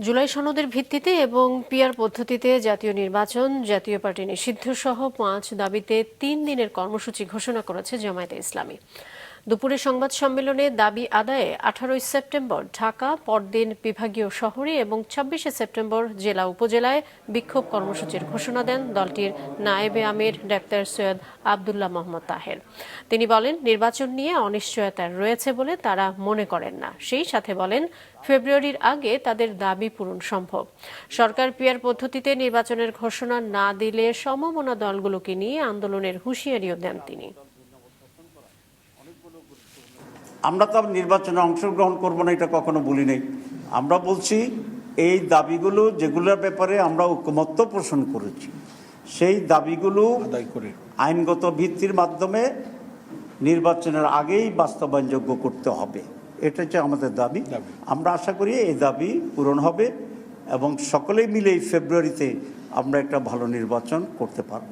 জুলাই সনদের ভিত্তিতে এবং পিআর পদ্ধতিতে জাতীয় নির্বাচন, জাতীয় পার্টি নিষিদ্ধ সহ ৫ দাবিতে ৩ দিনের কর্মসূচি ঘোষণা করেছে জামায়াতে ইসলামী। দুপুরে সংবাদ সম্মেলনে দাবি আদায়ে ১৮ সেপ্টেম্বর ঢাকা, পরদিন বিভাগীয় শহরে এবং ২৬ সেপ্টেম্বর জেলা উপজেলায় বিক্ষোভ কর্মসূচির ঘোষণা দেন দলটির নায়েবে আমির ডাক্তার সৈয়দ আবদুল্লাহ মোহাম্মদ তাহের। তিনি বলেন, নির্বাচন নিয়ে অনিশ্চয়তা রয়েছে বলে তারা মনে করেন না। সেই সাথে বলেন, ফেব্রুয়ারির আগে তাদের দাবি পূরণ সম্ভব। সরকার পিআর পদ্ধতিতে নির্বাচনের ঘোষণা না দিলে সমমনা দলগুলোকে নিয়ে আন্দোলনের হুঁশিয়ারিও দেন তিনি। আমরা তো নির্বাচনে অংশগ্রহণ করব না, এটা কখনো বলি নাই। আমরা বলছি এই দাবিগুলো যেগুলোর ব্যাপারে আমরা ঐকমত্য পোষণ করেছি, সেই দাবিগুলো আইনগত ভিত্তির মাধ্যমে নির্বাচনের আগেই বাস্তবায়নযোগ্য করতে হবে। এটা হচ্ছে আমাদের দাবি। আমরা আশা করি এই দাবি পূরণ হবে এবং সকলেই মিলে এই ফেব্রুয়ারিতে আমরা একটা ভালো নির্বাচন করতে পারব।